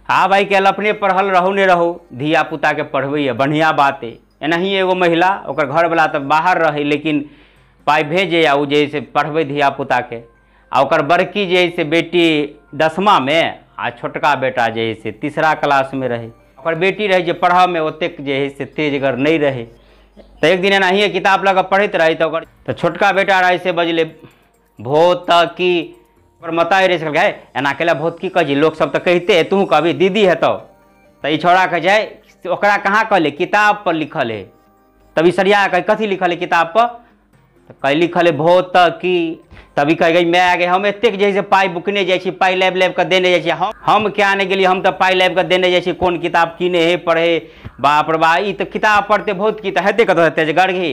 हाँ भाई कल अपने पढ़ल रहू नहीं रहू, धिया पुता के पढ़बै बढ़िया बात है। एनाही एगो महिला ओकर घर वाला तो बाहर रहे लेकिन पाई भेजे आ जैसे पढ़बै धिया पुता के। आ ओकर बड़की जैसे बेटी 10मा में आ छोटका बेटा जैसे 3रा क्लास में रहे। ओकर बेटी रहे जो पढ़ में ओतेक जैसे तेजगर नहीं रहे। तो एक दिन एनाही किताब लगा पढ़ते रहे तो छोटका बेटा रहे से बजले भोत की मताई रहे गए एना केला भोत की कही लोग सब तो कहते है तू कभी दीदी है तो ई छोड़ा कह जाए ओकरा कहाँ कहले किताब पर लिखल है। तभी सरिया कह कथी लिखल है किताब पर तो कह लिखल है भोत की। तभी कह गई मैं आगे हम एतेक जैसे पाई बुकने जाए पाई लैब लैब कर देने जाए हम क्या आने गेली हम तो पाई लैब कर देने जाए कौन किताब किने है पढ़े बाप रे बा। ई तो किताब पढ़ते बहुत की हेते कत हेते गढ़ी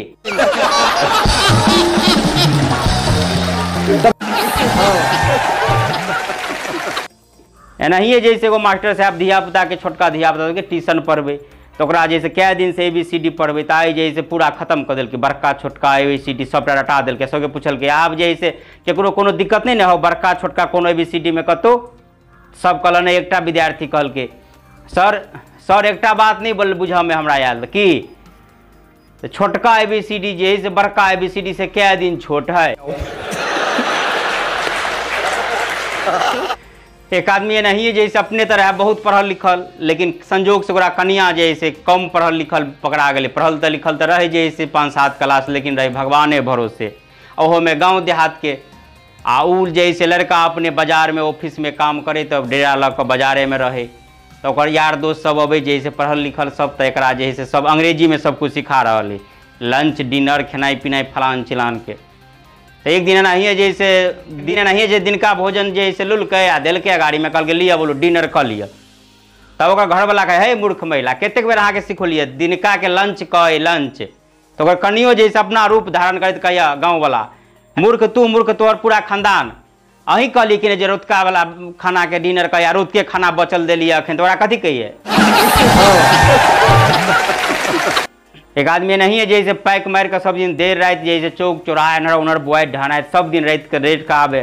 एनाही जैसे एगो मास्टर साहब धिया पुता के छोटका धिया पुता के ट्यूशन पढ़बे तो ओकरा जैसे कै दिन से ABCD पढ़बे तो आई जैसे पूरा खत्म कर दिल्के बड़का छोटका ABCD सबटा रटा दिल्के। सबके पूछल आब जैसे केकरो कोनो दिक्कत नहीं न हो बड़का छोटका कोनो ABCD में कतो सब कहलन। एकटा विद्यार्थी कहल के सर एकटा बात नहीं बोल बुझ में हमरा आयल कि तो छोटका ABCD जैसे बड़का ABCD से कै दिन छोट है। एक आदमी नहीं है जैसे अपने तरह बहुत पढ़ल लिखल लेकिन संजोग से कनिया जैसे कम पढ़ल लिखल पकड़ा गए। पढ़ल तो लिखल तो रहे जैसे 5-7 क्लास लेकिन रहे भगवाने भरोसे ओहो में गांव देहात के। उ जैसे लड़का अपने बाजार में ऑफिस में काम करे तो डेरा लग कर बाजारे में रहे तो यार दोस्त सब अबे जैसे पढ़ल लिखल सब तो एक जैसे सब अंग्रेजी में सब कुछ सिखा रहा है लंच डिनर खेनाई पिनाई फलान चिलान के। तो एक दिन नहीं जैसे दिनका भोजन जैसे लुल्के आ दिल्के गाड़ी में कल के लिया बोलो डिनर कर लिया। तब घर वाला कहे हे मूर्ख महिला कतेक बेर अहाँ के सिखोलिए दिनका के लंच कहे लंच तो कनियो जैसे अपना रूप धारण करते कहिए गाँव वाला मूर्ख तू मूर्ख तोहर पूरा खानदान अही कहली कि जे रुतका वाला खाना के डिनर कहिए रुत के खाना बचल दिलिए अखन तो कथी कहिए। एक आदमी नहीं है जैसे पैक मार कर सब दिन देर रात जैसे चौक चौराहा एनहर उनहर बुआई ढाना सब दिन रात के रेट का आवे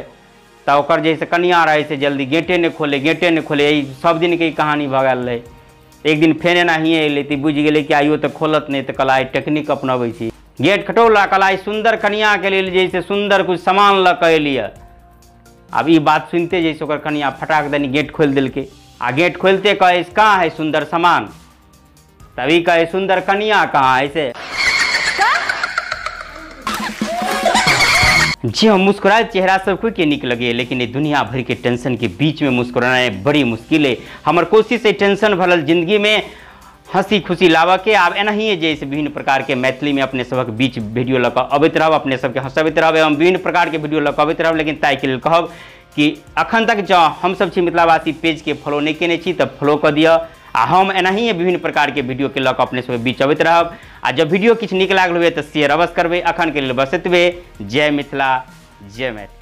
तो ओकर जैसे कनिया रहे से जल्दी गेटे नहीं खोले यही सब दिन के कहानी भगल रहे। एक दिन फेर नहीं अले तो बुझ गए कि आइयो तो खोलत नहीं तो कलाई टेक्निक अपनावे छी गेट खटोला कलाई सुंदर कनिया के लिए जैसे सुंदर कुछ सामान ल के लिए। अब ये बात सुनते जैसे ओकर कनिया फटाक दनी गेट खोल दिल्के आ गेट खोलते कहे कहाँ है सुंदर सामान तभी कहे सुंदर कनिया कहाँ ऐसे जी हम मुस्कुराए चेहरा सब कोई के निक लगे लेकिन ये दुनिया भर के टेंशन के बीच में मुस्कुराना बड़ी मुश्किल है। हमार कोशिश है टेंशन भरल जिंदगी में हंसी खुशी लावा के आप एना ही जैसे विभिन्न प्रकार के मैथिली में अपने सबक बीच वीडियो लग अबैत रहब अपने सबके हंसबैत रहब एवं विभिन्न प्रकार के वीडियो लग अबैत रहब। लेकिन ताई के लिए कहब कि अखन तक जो हम सब छी मिथिलावासी पेज के फॉलो नहीं केने छी तब फॉलो कर दिया आ हम एना ही विभिन्न प्रकार के वीडियो के लग अपने सब बीच अबैत रहब। आ जब वीडियो किछु नीक लागल हुए तो शेयर अवश्य करबे। अखन के लिए बस एतबे। जय मिथिला जय मैथिली।